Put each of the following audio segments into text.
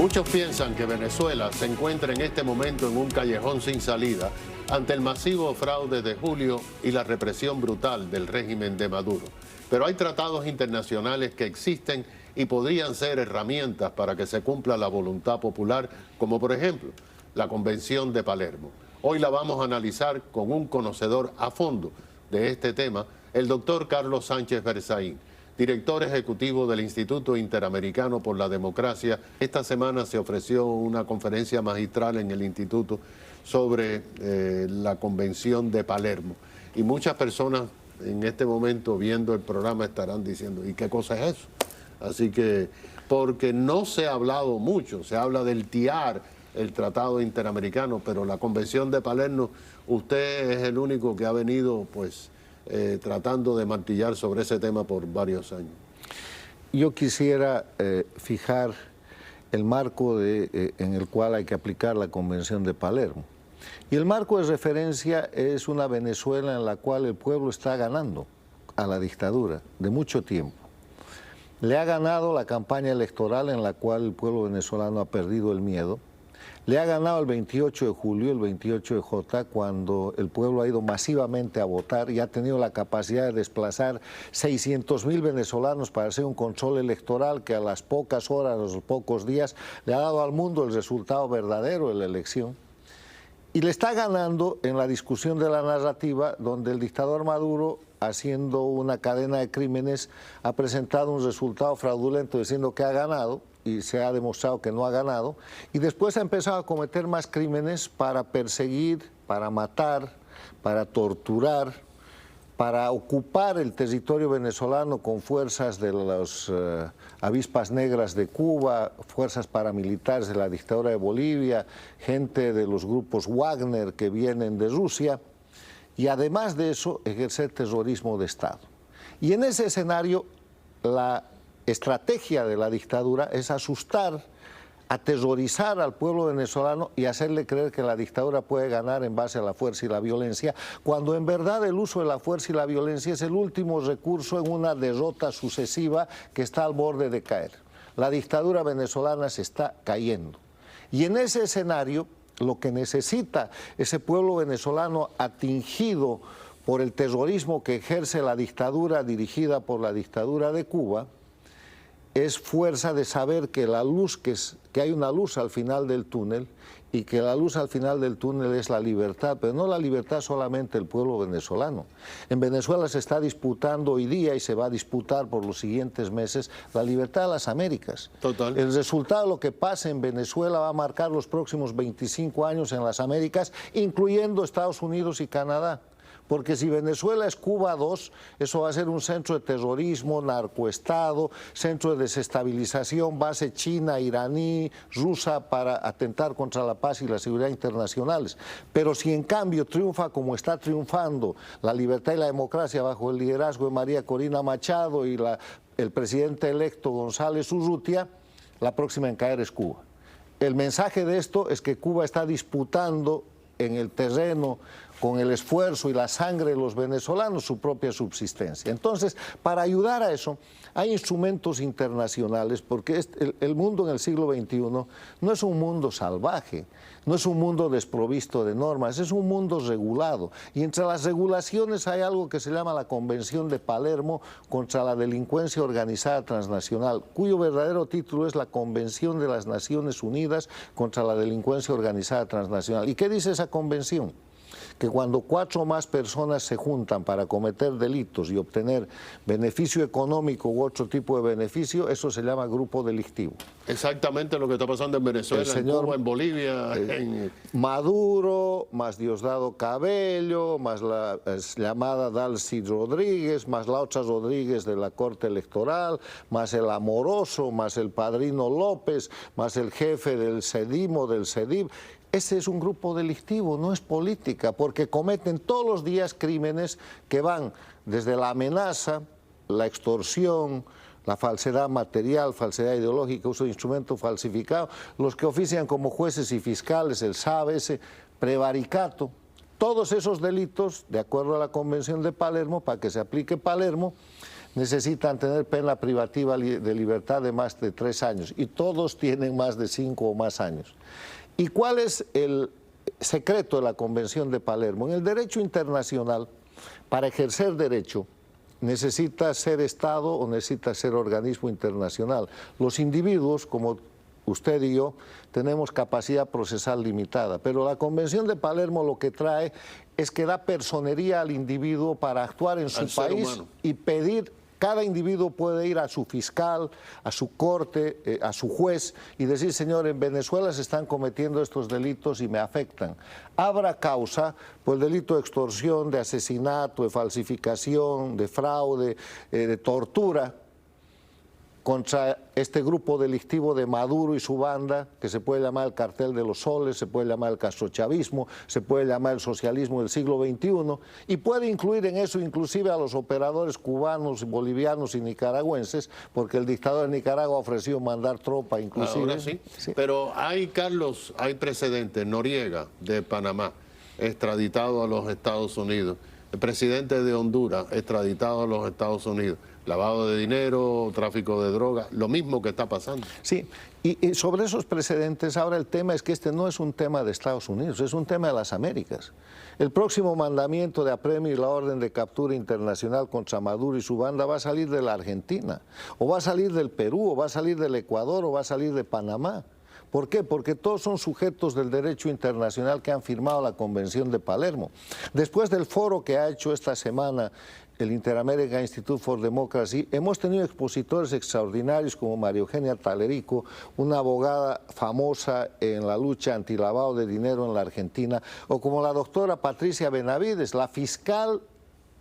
Muchos piensan que Venezuela se encuentra en este momento en un callejón sin salida ante el masivo fraude de julio y la represión brutal del régimen de Maduro. Pero hay tratados internacionales que existen y podrían ser herramientas para que se cumpla la voluntad popular, como por ejemplo la Convención de Palermo. Hoy la vamos a analizar con un conocedor a fondo de este tema, el doctor Carlos Sánchez Berzaín, director ejecutivo del Instituto Interamericano por la Democracia. Esta semana se ofreció una conferencia magistral en el instituto sobre la Convención de Palermo. Y muchas personas en este momento viendo el programa estarán diciendo, ¿y qué cosa es eso? Así que, porque no se ha hablado mucho, se habla del TIAR, el Tratado Interamericano, pero la Convención de Palermo, usted es el único que ha venido, pues, tratando de martillar sobre ese tema por varios años. Yo quisiera fijar el marco en el cual hay que aplicar la Convención de Palermo. Y el marco de referencia es una Venezuela en la cual el pueblo está ganando a la dictadura de mucho tiempo. Le ha ganado la campaña electoral en la cual el pueblo venezolano ha perdido el miedo. Le ha ganado el 28 de julio, el 28 de J, cuando el pueblo ha ido masivamente a votar y ha tenido la capacidad de desplazar 600.000 venezolanos para hacer un control electoral que a las pocas horas, a los pocos días, le ha dado al mundo el resultado verdadero de la elección. Y le está ganando en la discusión de la narrativa, donde el dictador Maduro, haciendo una cadena de crímenes, ha presentado un resultado fraudulento diciendo que ha ganado, y se ha demostrado que no ha ganado, y después ha empezado a cometer más crímenes para perseguir, para matar, para torturar, para ocupar el territorio venezolano con fuerzas de las avispas negras de Cuba, fuerzas paramilitares de la dictadura de Bolivia, gente de los grupos Wagner que vienen de Rusia, y además de eso ejercer terrorismo de Estado. Y en ese escenario la estrategia de la dictadura es asustar, aterrorizar al pueblo venezolano y hacerle creer que la dictadura puede ganar en base a la fuerza y la violencia, cuando en verdad el uso de la fuerza y la violencia es el último recurso en una derrota sucesiva que está al borde de caer. La dictadura venezolana se está cayendo. Y en ese escenario, lo que necesita ese pueblo venezolano atingido por el terrorismo que ejerce la dictadura dirigida por la dictadura de Cuba, es fuerza de saber que que hay una luz al final del túnel, y que la luz al final del túnel es la libertad, pero no la libertad solamente del pueblo venezolano. En Venezuela se está disputando hoy día y se va a disputar por los siguientes meses la libertad de las Américas. Total. El resultado de lo que pase en Venezuela va a marcar los próximos 25 años en las Américas, incluyendo Estados Unidos y Canadá. Porque si Venezuela es Cuba 2, eso va a ser un centro de terrorismo, narcoestado, centro de desestabilización, base china, iraní, rusa para atentar contra la paz y la seguridad internacionales. Pero si en cambio triunfa como está triunfando la libertad y la democracia bajo el liderazgo de María Corina Machado y el presidente electo González Urrutia, la próxima en caer es Cuba. El mensaje de esto es que Cuba está disputando en el terreno, con el esfuerzo y la sangre de los venezolanos, su propia subsistencia. Entonces, para ayudar a eso, hay instrumentos internacionales, porque el mundo en el siglo XXI no es un mundo salvaje, no es un mundo desprovisto de normas, es un mundo regulado. Y entre las regulaciones hay algo que se llama la Convención de Palermo contra la Delincuencia Organizada Transnacional, cuyo verdadero título es la Convención de las Naciones Unidas contra la Delincuencia Organizada Transnacional. ¿Y qué dice esa convención? Que cuando 4 o más personas se juntan para cometer delitos y obtener beneficio económico u otro tipo de beneficio, eso se llama grupo delictivo. Exactamente lo que está pasando en Venezuela, en Cuba, en Bolivia. Maduro, más Diosdado Cabello, más la llamada Dalcy Rodríguez, más la otra Rodríguez de la Corte Electoral, más el Amoroso, más el Padrino López, más el jefe del CEDIM o del CEDIV. Ese es un grupo delictivo, no es política, porque cometen todos los días crímenes que van desde la amenaza, la extorsión, la falsedad material, falsedad ideológica, uso de instrumentos falsificados, los que ofician como jueces y fiscales, el SAB, prevaricato. Todos esos delitos, de acuerdo a la Convención de Palermo, para que se aplique Palermo, necesitan tener pena privativa de libertad de más de 3 años y todos tienen más de 5 o más años. ¿Y cuál es el secreto de la Convención de Palermo? En el derecho internacional, para ejercer derecho, necesita ser Estado o necesita ser organismo internacional. Los individuos, como usted y yo, tenemos capacidad procesal limitada, pero la Convención de Palermo lo que trae es que da personería al individuo para actuar en su país y pedir. Cada individuo puede ir a su fiscal, a su corte, a su juez y decir, señor, en Venezuela se están cometiendo estos delitos y me afectan. Abra causa por el delito de extorsión, de asesinato, de falsificación, de fraude, de tortura contra este grupo delictivo de Maduro y su banda, que se puede llamar el Cartel de los Soles, se puede llamar el castrochavismo, se puede llamar el socialismo del siglo XXI, y puede incluir en eso inclusive a los operadores cubanos, bolivianos y nicaragüenses, porque el dictador de Nicaragua ofreció mandar tropa inclusive. Ahora sí, pero hay, Carlos, hay precedentes. Noriega, de Panamá, extraditado a los Estados Unidos. El presidente de Honduras, extraditado a los Estados Unidos. Lavado de dinero, tráfico de drogas, lo mismo que está pasando. Sí, y sobre esos precedentes, ahora el tema es que este no es un tema de Estados Unidos, es un tema de las Américas. El próximo mandamiento de apremio y la orden de captura internacional contra Maduro y su banda va a salir de la Argentina, o va a salir del Perú, o va a salir del Ecuador, o va a salir de Panamá. ¿Por qué? Porque todos son sujetos del derecho internacional que han firmado la Convención de Palermo. Después del foro que ha hecho esta semana el Inter-American Institute for Democracy, hemos tenido expositores extraordinarios como María Eugenia Talerico, una abogada famosa en la lucha antilavado de dinero en la Argentina, o como la doctora Patricia Benavides, la fiscal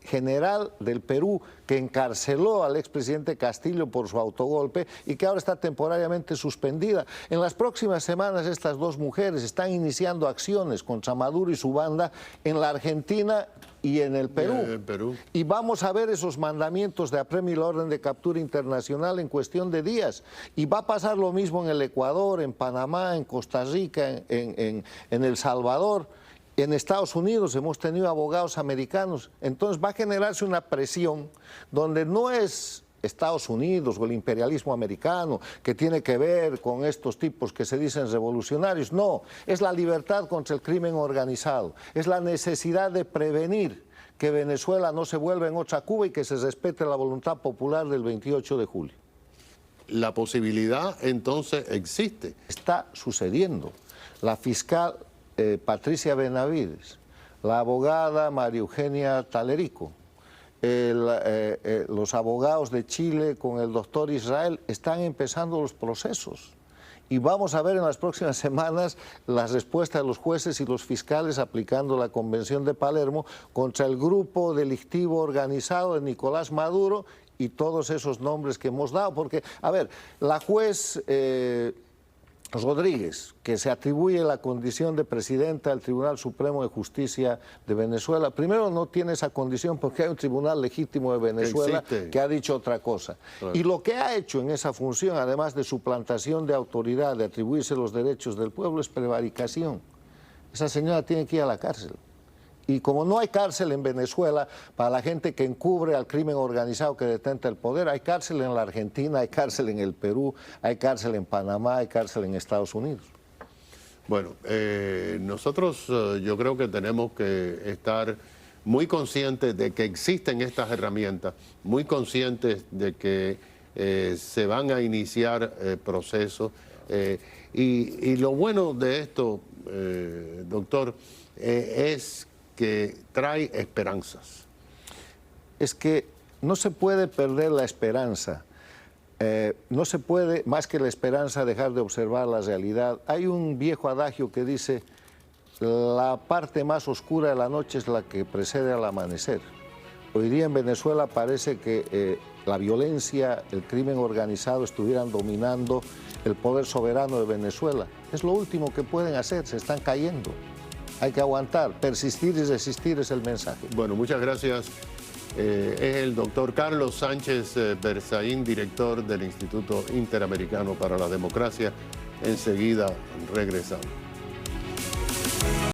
general del Perú, que encarceló al expresidente Castillo por su autogolpe y que ahora está temporariamente suspendida. En las próximas semanas estas dos mujeres están iniciando acciones contra Maduro y su banda en la Argentina y en el Perú. Y vamos a ver esos mandamientos de apremio y la orden de captura internacional en cuestión de días. Y va a pasar lo mismo en el Ecuador, en Panamá, en Costa Rica, en El Salvador. En Estados Unidos hemos tenido abogados americanos, entonces va a generarse una presión donde no es Estados Unidos o el imperialismo americano que tiene que ver con estos tipos que se dicen revolucionarios, no, es la libertad contra el crimen organizado, es la necesidad de prevenir que Venezuela no se vuelva en otra Cuba y que se respete la voluntad popular del 28 de julio. La posibilidad entonces existe. Está sucediendo. La fiscal Patricia Benavides, la abogada María Eugenia Talerico, los abogados de Chile con el doctor Israel están empezando los procesos. Y vamos a ver en las próximas semanas las respuestas de los jueces y los fiscales aplicando la Convención de Palermo contra el grupo delictivo organizado de Nicolás Maduro y todos esos nombres que hemos dado. Porque, a ver, la juez Rodríguez, que se atribuye la condición de presidenta del Tribunal Supremo de Justicia de Venezuela, primero no tiene esa condición porque hay un tribunal legítimo de Venezuela que ha dicho otra cosa. Claro. Y lo que ha hecho en esa función, además de suplantación de autoridad, de atribuirse los derechos del pueblo, es prevaricación. Esa señora tiene que ir a la cárcel. Y como no hay cárcel en Venezuela para la gente que encubre al crimen organizado que detenta el poder, hay cárcel en la Argentina, hay cárcel en el Perú, hay cárcel en Panamá, hay cárcel en Estados Unidos. Bueno, nosotros yo creo que tenemos que estar muy conscientes de que existen estas herramientas, muy conscientes de que se van a iniciar procesos. Y lo bueno de esto, doctor, es que trae esperanzas. Es que no se puede perder la esperanza. No se puede, más que la esperanza, dejar de observar la realidad. Hay un viejo adagio que dice, la parte más oscura de la noche es la que precede al amanecer. Hoy día en Venezuela parece que la violencia, el crimen organizado estuvieran dominando el poder soberano de Venezuela. Es lo último que pueden hacer, se están cayendo. Hay que aguantar, persistir y resistir es el mensaje. Bueno, muchas gracias. Es el doctor Carlos Sánchez Berzaín, director del Instituto Interamericano para la Democracia. Enseguida regresamos.